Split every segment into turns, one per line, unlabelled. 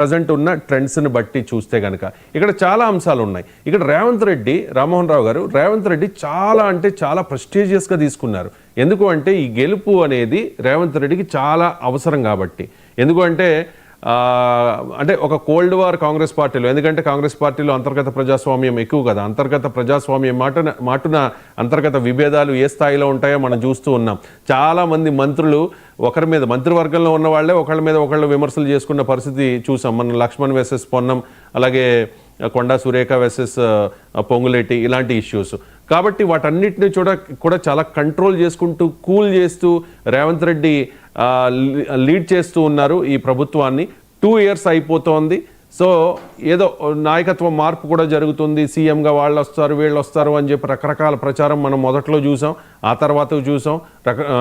Present ఉన్న ట్రెండ్స్ని బట్టి చూస్తే కనుక ఇక్కడ చాలా అంశాలు ఉన్నాయి. ఇక్కడ రేవంత్ రెడ్డి, రామ్మోహన్ రావు గారు, రేవంత్ రెడ్డి చాలా అంటే చాలా ప్రెస్టీజియస్గా తీసుకున్నారు. ఎందుకు అంటే ఈ గెలుపు అనేది రేవంత్ రెడ్డికి చాలా అవసరం కాబట్టి. ఎందుకు అంటే ఒక కోల్డ్ వార్ కాంగ్రెస్ పార్టీలో, ఎందుకంటే కాంగ్రెస్ పార్టీలో అంతర్గత ప్రజాస్వామ్యం ఎక్కువ కదా. అంతర్గత ప్రజాస్వామ్యం మాటున అంతర్గత విభేదాలు ఏ స్థాయిలో ఉంటాయో మనం చూస్తూ ఉన్నాం. చాలామంది మంత్రులు ఒకరి మీద, మంత్రివర్గంలో ఉన్న వాళ్ళే ఒకళ్ళ మీద ఒకళ్ళు విమర్శలు చేసుకున్న పరిస్థితి చూసాం. మన లక్ష్మణ్ వెసెస్ పొన్నం, అలాగే కొండా సురేఖ వెసెస్ పొంగులేటి, ఇలాంటి ఇష్యూస్. కాబట్టి వాటన్నిటిని కూడా చాలా కంట్రోల్ చేసుకుంటూ, కూల్ చేస్తూ రేవంత్ రెడ్డి లీడ్ చేస్తూ ఉన్నారు ఈ ప్రభుత్వాన్ని. 2 years అయిపోతోంది. సో ఏదో నాయకత్వ మార్పు కూడా జరుగుతుంది, సీఎంగా వాళ్ళు వస్తారు వీళ్ళు వస్తారు అని చెప్పి రకరకాల ప్రచారం మనం మొదట్లో చూసాం, ఆ తర్వాత చూసాం.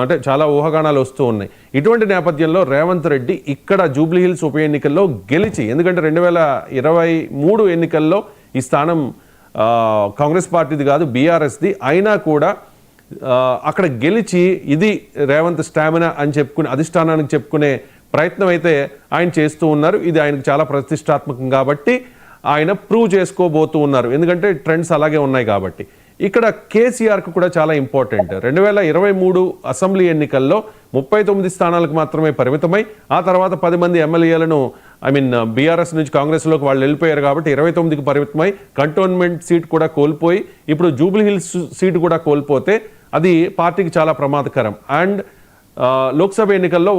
అంటే చాలా ఊహాగానాలు వస్తూ ఉన్నాయి. ఇటువంటి నేపథ్యంలో రేవంత్ రెడ్డి ఇక్కడ జూబ్లీ హిల్స్ ఉప ఎన్నికల్లో గెలిచి, ఎందుకంటే 2023 ఎన్నికల్లో ఈ స్థానం కాంగ్రెస్ పార్టీది కాదు, బీఆర్ఎస్ది, అయినా కూడా అక్కడ గెలిచి ఇది రేవంత్ స్టామినా అని చెప్పుకుని అధిష్టానానికి చెప్పుకునే ప్రయత్నం అయితే ఆయన చేస్తూ ఉన్నారు. ఇది ఆయనకు చాలా ప్రతిష్టాత్మకం కాబట్టి ఆయన ప్రూవ్ చేసుకోబోతూ ఉన్నారు, ఎందుకంటే ట్రెండ్స్ అలాగే ఉన్నాయి కాబట్టి. ఇక్కడ కేసీఆర్కు కూడా చాలా ఇంపార్టెంట్. 2023 అసెంబ్లీ ఎన్నికల్లో 39 స్థానాలకు మాత్రమే పరిమితమై, ఆ తర్వాత 10 మంది ఎమ్మెల్యేలను బీఆర్ఎస్ నుంచి కాంగ్రెస్లోకి వాళ్ళు వెళ్ళిపోయారు కాబట్టి 29కి పరిమితమై కంటోన్మెంట్ సీట్ కూడా కోల్పోయి, ఇప్పుడు జూబ్లీ హిల్స్ సీటు కూడా కోల్పోతే అది పార్టీకి చాలా ప్రమాదకరం. అండ్ లోక్సభ ఎన్నికల్లో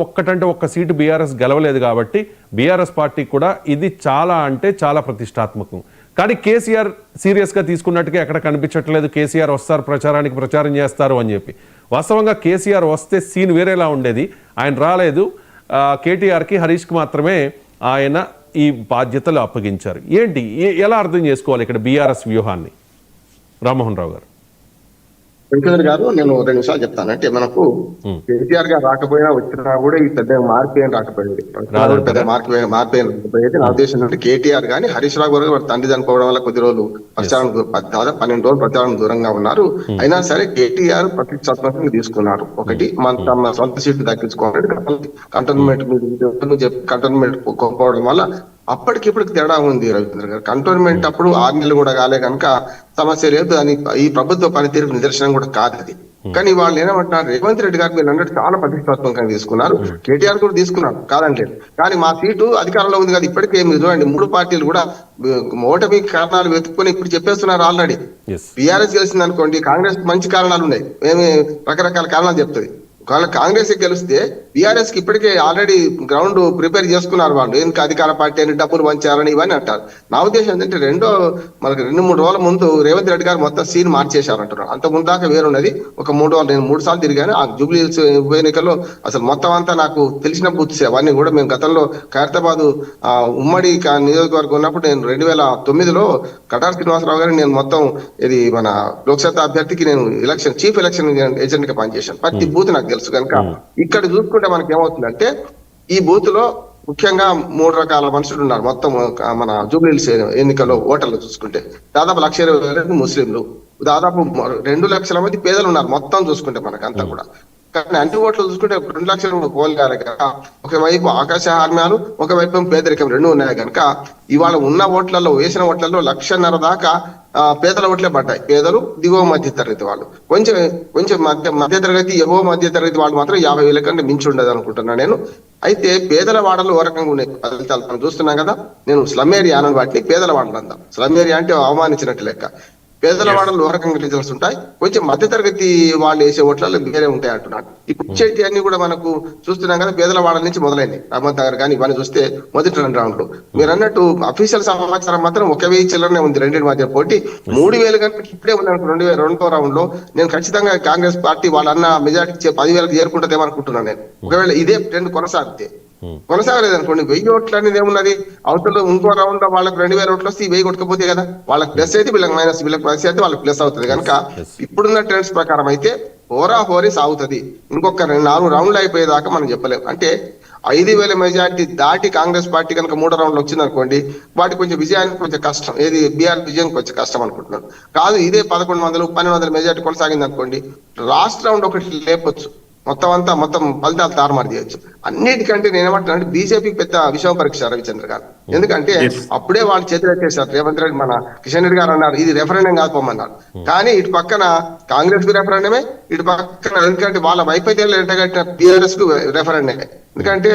ఒక్క సీటు బీఆర్ఎస్ గెలవలేదు కాబట్టి బీఆర్ఎస్ పార్టీ కూడా ఇది చాలా అంటే చాలా ప్రతిష్టాత్మకం. కానీ కేసీఆర్ సీరియస్గా తీసుకున్నట్టుగా ఎక్కడ కనిపించట్లేదు. కేసీఆర్ వస్తారు, ప్రచారం చేస్తారు అని చెప్పి. వాస్తవంగా కేసీఆర్ వస్తే సీన్ వేరేలా ఉండేది. ఆయన రాలేదు. కేటీఆర్కి, హరీష్కి మాత్రమే ఆయన ఈ బాధ్యతలు అప్పగించారు. ఏంటి, ఎలా అర్థం చేసుకోవాలి ఇక్కడ బీఆర్ఎస్ వ్యూహాన్ని? రామ్మోహన్ రావు గారు.
వెంకటేశ్వర గారు, నేను 2 నిమిషాలు చెప్తాను. అంటే మనకు కేసీఆర్ గారు రాకపోయినా వచ్చినా కూడా ఈ పెద్ద మార్పు ఏం రాకపోయింది, పెద్ద మార్పు రాకపోయేది. నా ఉద్దేశం అంటే కేటీఆర్ గానీ హరీష్ రావు గారు వారి తండ్రి చనిపోవడం వల్ల కొద్ది రోజులు ప్రచారం, దాదాపు 12 రోజులు ప్రచారం దూరంగా ఉన్నారు. అయినా సరే కేటీఆర్ ప్రతిష్టాత్మకంగా తీసుకున్నారు. ఒకటి మన సొంత సీట్లు దక్కించుకోవాలి, కంటోన్మెంట్ కోల్పోవడం వల్ల అప్పటికిప్పటికి తేడా ఉంది. రవీంద్ర గారు, కంటోన్మెంట్ అప్పుడు 6 నెలలు కూడా కాలే కనుక సమస్య లేదు అని ఈ ప్రభుత్వ పనితీరు నిదర్శనం కూడా కాదు అది. కానీ వాళ్ళు ఏమంటున్నారు, రేవంత్ రెడ్డి గారు మీరు అన్నట్టు చాలా ప్రతిష్టాత్మకంగా తీసుకున్నారు, కేటీఆర్ కూడా తీసుకున్నారు కాదంటే, కానీ మా సీటు అధికారంలో ఉంది కదా. ఇప్పటికే మీరు చూడండి, 3 పార్టీలు కూడా ఓటమి కారణాలు వెతుక్కుని ఇప్పుడు చెప్పేస్తున్నారు ఆల్రెడీ. బీఆర్ఎస్ గెలిచింది అనుకోండి, కాంగ్రెస్ మంచి కారణాలు ఉన్నాయి, ఏమి రకరకాల కారణాలు చెప్తుంది. ఒకవేళ కాంగ్రెస్ గెలిస్తే బీఆర్ఎస్ కి ఇప్పటికే ఆల్రెడీ గ్రౌండ్ ప్రిపేర్ చేసుకున్నారు వాళ్ళు, ఎందుకు అధికార పార్టీ అని డబ్బులు పంచారని ఇవన్నీ అంటారు. నా ఉద్దేశం ఏంటంటే మనకి 2-3 రోజుల ముందు రేవంత్ రెడ్డి గారు మొత్తం సీన్ మార్చేశారు అంటున్నారు. అంత ముందు దాకా వేరున్నది. ఒక 3 రోజులు నేను 3 సార్లు తిరిగాను ఆ జూబ్లీ హిల్స్ ఉప ఎన్నికల్లో. అసలు మొత్తం అంతా నాకు తెలిసిన బూత్స్ అవన్నీ కూడా మేము గతంలో ఖైరతాబాద్ ఉమ్మడి నియోజకవర్గం ఉన్నప్పుడు నేను 2009లో కటార్ శ్రీనివాసరావు గారిని నేను మొత్తం ఇది మన లోక్సభ అభ్యర్థికి నేను చీఫ్ ఎలక్షన్ ఏజెంట్ గా పనిచేశాను. ప్రతి బూత్ నాకు తెలుసు కనుక ఇక్కడ చూసుకుంటే మనకి ఏమవుతుందంటే ఈ బూత్ లో ముఖ్యంగా 3 రకాల మనుషులు ఉన్నారు. మొత్తం మన జూబ్లీ హిల్స్ ఎన్నికల్లో ఓటర్లు చూసుకుంటే దాదాపు 1,20,000 ముస్లింలు, దాదాపు 2 లక్షల మంది పేదలు ఉన్నారు మొత్తం చూసుకుంటే మనకంతా కూడా. కానీ అన్ని ఓట్లు చూసుకుంటే 2 లక్షలు పోలిగారు కనుక ఒకవైపు ఆకాశ హార్మ్యాలు, ఒకవైపు పేదరికం 2 ఉన్నాయి కనుక ఇవాళ ఉన్న ఓట్లలో, వేసిన ఓట్లలో 1,50,000 దాకా పేదల ఓట్లే పడ్డాయి. పేదలు, దిగువ మధ్య తరగతి వాళ్ళు, కొంచెం మధ్య తరగతి, ఎగువ మధ్య తరగతి వాళ్ళు మాత్రం 50,000 కంటే మించి ఉండదు అనుకుంటున్నాను నేను. అయితే పేదల వాడలు ఓ రకంగా ఉన్నాయి ఫలితాలు మనం చూస్తున్నాం కదా. నేను స్లమ్ ఏరియా అని వాటిని పేదల వాడలు అందాం. స్లమ్ ఏరియా అంటే అవమానించినట్టు లెక్క. పేదల వాడలు ఓ రకంగా రిజల్ట్స్ ఉంటాయి, కొంచెం మధ్య తరగతి వాళ్ళు వేసే ఓట్లలో వేరే ఉంటాయి అంటున్నాడు. ఇప్పుడు ఇచ్చేటి అన్ని కూడా మనకు చూస్తున్నాం కదా, పేదల వాడల నుంచి మొదలైంది. రహమత్ నగర్ కానీ ఇవన్నీ చూస్తే మొదటి 2 రౌండ్లు మీరు అన్నట్టు అఫీషియల్ సమాచారం మాత్రం 1,000 చిల్లరనే ఉంది. 2 మధ్య పోటీ 3,000 కనుక ఇప్పుడే ఉంది అనుకో 2వ రౌండ్ లో నేను ఖచ్చితంగా కాంగ్రెస్ పార్టీ వాళ్ళన్న మెజార్టీ 10,000 చేరుకుంటుందేమో అనుకుంటున్నాను నేను. ఒకవేళ ఇదే ట్రెండ్ కొనసాగలేదు అనుకోండి, 1000 ఓట్లు అనేది ఏమున్నది, అవతల ఇంకో రౌండ్ లో వాళ్ళకి 2,000 ఓట్లు వస్తే 1000 కొట్టుకపోతే కదా, వాళ్ళకి ప్లస్ అయితే వీళ్ళకి మైనస్, వీళ్ళకి ప్లస్ అయితే వాళ్ళకి ప్లస్ అవుతుంది. కనుక ఇప్పుడున్న ట్రెండ్స్ ప్రకారం అయితే హోరీ సాగుతుంది. ఇంకొక 4 రౌండ్లు అయిపోయేదాకా మనం చెప్పలేము. అంటే 5,000 మెజార్టీ దాటి కాంగ్రెస్ పార్టీ కనుక 3 రౌండ్లు వచ్చింది అనుకోండి, వాటి కొంచెం విజయానికి కొంచెం కష్టం, ఏది బీఆర్ విజయం కొంచెం కష్టం అనుకుంటున్నాను. కాదు ఇదే 1,100, 1,200 మెజార్టీ కొనసాగింది అనుకోండి, లాస్ట్ రౌండ్ ఒకటి లేపొచ్చు. మొత్తం ఫలితాలు తారుమారు చేయొచ్చు. అన్నిటికంటే నేను ఏమంటున్నాను, బీజేపీకి పెద్ద విషమ పరీక్ష రవిచంద్ర గారు. ఎందుకంటే అప్పుడే వాళ్ళు చేతులు ఎత్తేసారు. రేవంత్ రెడ్డి మన కిషన్ రెడ్డి గారు అన్నారు ఇది రెఫరెండం కాకపోమన్నారు. కానీ ఇటు పక్కన కాంగ్రెస్ కు రెఫరెండమే, ఇటు పక్కన ఎందుకంటే వాళ్ళ వైఫల్యాలు ఎంటగట్టిన టీఆర్ఎస్ కు రెఫరెండమే. ఎందుకంటే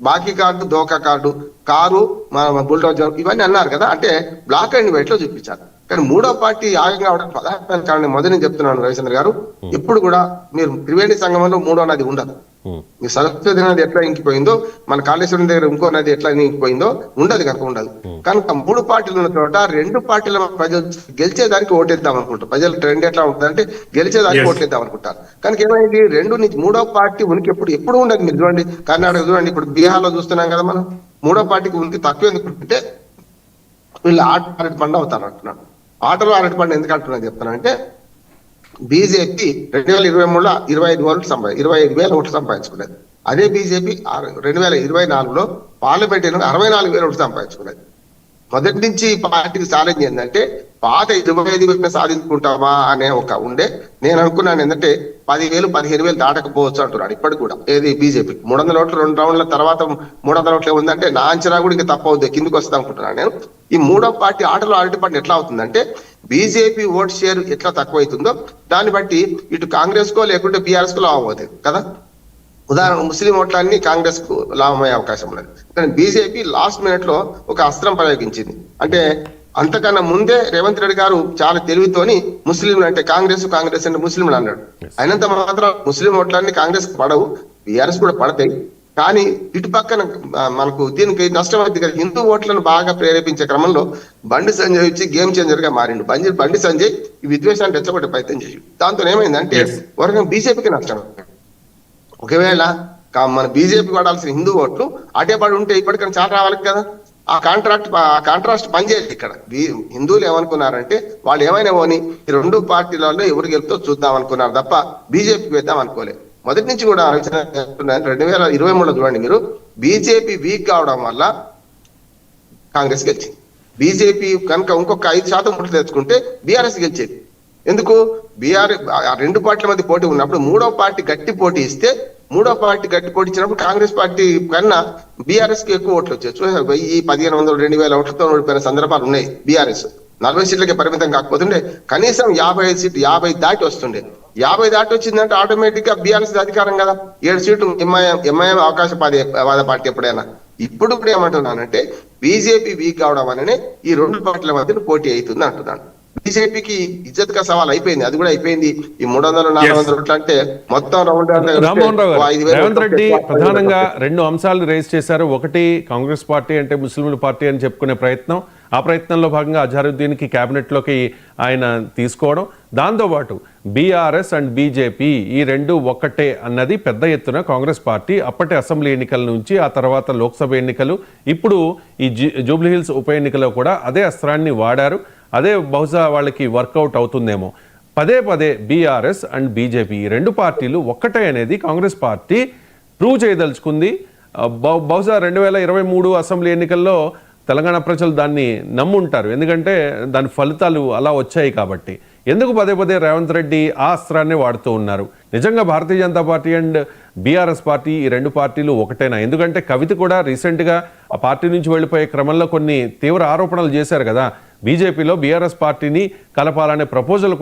బాకీ కార్డు, దోకా కార్డు, కారు, మన బుల్డోజర్ ఇవన్నీ అన్నారు కదా, అంటే బ్లాక్ అండ్ వైట్ లో చూపించారు. కానీ మూడో పార్టీ ఆగం కావడం ప్రధాన కారణం మొదటి నేను చెప్తున్నాను రవిచంద్ర గారు, ఎప్పుడు కూడా మీరు త్రివేణి సంగమంలో మూడో నది ఉండదు. మీ సరస్వతి నది ఎట్లా ఇంకిపోయిందో, మన కాళేశ్వరం దగ్గర ఇంకో నది ఎట్లా ఇంకిపోయిందో ఉండదు కనుక ఉండదు. కనుక మూడు పార్టీలు ఉన్న చోట రెండు పార్టీల ప్రజలు గెలిచేదానికి ఓటేద్దాం అనుకుంటారు. ప్రజల ట్రెండ్ ఎట్లా ఉంటుంది అంటే గెలిచేదానికి ఓట్లేద్దాం అనుకుంటారు. కనుక ఏమైంది, రెండు నుంచి మూడో పార్టీ ఉనికి ఎప్పుడు ఉండదు. మీరు చూడండి కర్ణాటక చూడండి, ఇప్పుడు బీహార్ లో చూస్తున్నాం కదా మనం, మూడో పార్టీకి ఉనికి తక్కువ ఎందుకుంటే వీళ్ళు ఆట అరటి పండు అవుతారు అంటున్నాడు. ఆటలో అరటి పండు ఎందుకు అంటున్నాను చెప్తానంటే, బీజేపీ 2023లో 25,000 ఓట్లు సంపాదించుకునేది. అదే బీజేపీ 2024లో పార్లమెంట్ 64,000 ఓట్లు సంపాదించుకునేది. మొదటి నుంచి ఈ పార్టీకి ఛాలెంజ్ ఏంటంటే పాత 25,000 సాధించుకుంటామా అనే ఒక ఉండే. నేను అనుకున్నాను ఏంటంటే 10,000 15,000 దాటకపోవచ్చు అంటున్నాడు ఇప్పటికి కూడా. ఏది బీజేపీ 300 ఓట్లు 2 రౌండ్ల తర్వాత 300 ఓట్లు ఉందంటే నా అంచనా కూడా ఇంకా తప్పవుద్ది, కిందికి వస్తా అనుకుంటున్నాను నేను. ఈ మూడో పార్టీ ఆటలో అరటి పండు ఎట్లా అవుతుందంటే, బీజేపీ ఓట్ షేర్ ఎట్లా తక్కువ అవుతుందో దాన్ని బట్టి ఇటు కాంగ్రెస్ కో లేకుంటే బీఆర్ఎస్ కో లాభం అవుతుంది కదా. ఉదాహరణ ముస్లిం ఓట్లన్నీ కాంగ్రెస్ కు లాభమయ్యే అవకాశం ఉన్నది. కానీ బీజేపీ లాస్ట్ మినిట్ లో ఒక అస్త్రం ప్రయోగించింది. అంటే అంతకన్నా ముందే రేవంత్ రెడ్డి గారు చాలా తెలివితోని ముస్లింలు అంటే కాంగ్రెస్ అంటే ముస్లింలు అన్నాడు. అయినంత మాత్రం ముస్లిం ఓట్లన్నీ కాంగ్రెస్ పడవు, బీఆర్ఎస్ కూడా పడతాయి. కానీ ఇటు పక్కన మనకు దీనికి నష్టం అవుతుంది కదా. హిందూ ఓట్లను బాగా ప్రేరేపించే క్రమంలో బండి సంజయ్ వచ్చి గేమ్ చేంజర్ గా మారిండు. బండి సంజయ్ ఈ విద్వేషాన్ని రెచ్చగొట్టే ప్రయత్నం చేసి దాంతో ఏమైందంటే వరకు బీజేపీకి నష్టం. ఒకవేళ మన బీజేపీ పడాల్సిన హిందూ ఓట్లు అటే పడి ఉంటే ఇప్పటికైనా చాలా రావాలి కదా. ఆ కాంట్రాస్ట్ పనిచేయదు ఇక్కడ. హిందువులు ఏమనుకున్నారంటే వాళ్ళు ఏమైనా పోని ఈ రెండు పార్టీలలో ఎవరు గెలుపుతో చూద్దాం అనుకున్నారు తప్ప బీజేపీకి వేద్దాం అనుకోలేదు. మొదటి నుంచి కూడా 2023లో చూడండి మీరు, బీజేపీ వీక్ కావడం వల్ల కాంగ్రెస్ గెలిచింది. బీజేపీ కనుక ఇంకొక 5% ఓట్లు తెచ్చుకుంటే బీఆర్ఎస్ గెలిచేది. ఎందుకు, రెండు పార్టీల మధ్య పోటీ ఉన్నప్పుడు మూడో పార్టీ గట్టి పోటీ ఇస్తే, మూడో పార్టీ గట్టి పోటీ ఇచ్చినప్పుడు కాంగ్రెస్ పార్టీ కన్నా బీఆర్ఎస్ కి ఎక్కువ ఓట్లు వచ్చాయి. 1,500 2,000 ఓట్లతో ఓడిపోయిన సందర్భాలు ఉన్నాయి. బీఆర్ఎస్ 40 సీట్లకే పరిమితం కాకపోతుండే కనీసం 55 సీట్లు 50 దాటి వస్తుండే. 50 దాటి వచ్చిందంటే ఆటోమేటిక్ గా బీఆర్ఎస్ అధికారం కదా. 7 సీట్లు ఎంఐఎం అవకాశం వాద పార్టీ ఎప్పుడైనా. ఇప్పుడు కూడా ఏమంటున్నానంటే బీజేపీ వీక్ కావడం వల్లనే ఈ రెండు పార్టీల మధ్య పోటీ అవుతుంది అంటున్నాను. బీజేపీకి ఇజ్జత్ కా సవాల్ అయిపోయింది, అది కూడా అయిపోయింది. ఈ 300-400 ఓట్లు అంటే మొత్తం రౌండ్
రామ్మోహన్ రావు గారు, రేవంత్ రెడ్డి ప్రధానంగా 2 అంశాలు రేజ్ చేశారు. ఒకటి, కాంగ్రెస్ పార్టీ అంటే ముస్లింల పార్టీ అని చెప్పుకునే ప్రయత్నం. ఆ ప్రయత్నంలో భాగంగా అజారుద్దీన్కి క్యాబినెట్లోకి ఆయన తీసుకోవడం, దాంతోపాటు బీఆర్ఎస్ అండ్ బీజేపీ ఈ రెండు ఒక్కటే అన్నది పెద్ద ఎత్తున కాంగ్రెస్ పార్టీ అప్పటి అసెంబ్లీ ఎన్నికల నుంచి ఆ తర్వాత లోక్సభ ఎన్నికలు, ఇప్పుడు ఈ జూబ్లీహిల్స్ ఉప ఎన్నికలో కూడా అదే అస్త్రాన్ని వాడారు. అదే బహుశా వాళ్ళకి వర్కౌట్ అవుతుందేమో. పదే బీఆర్ఎస్ అండ్ బీజేపీ ఈ రెండు పార్టీలు ఒక్కటే అనేది కాంగ్రెస్ పార్టీ ప్రూవ్ చేయదలుచుకుంది. బహుశా 2023 అసెంబ్లీ ఎన్నికల్లో తెలంగాణ ప్రజలు దాన్ని నమ్ముంటారు, ఎందుకంటే దాని ఫలితాలు అలా వచ్చాయి కాబట్టి. ఎందుకు పదే రేవంత్ రెడ్డి ఆ అస్త్రాన్ని వాడుతూ ఉన్నారు? నిజంగా Bharatiya Janata party and BRS party ఈ రెండు పార్టీలు ఒకటేనా? ఎందుకంటే కవిత కూడా రీసెంట్గా ఆ పార్టీ నుంచి వెళ్ళిపోయే క్రమంలో కొన్ని తీవ్ర ఆరోపణలు చేశారు కదా. బీజేపీలో బీఆర్ఎస్ పార్టీని కలపాలనే ప్రపోజల్ కూడా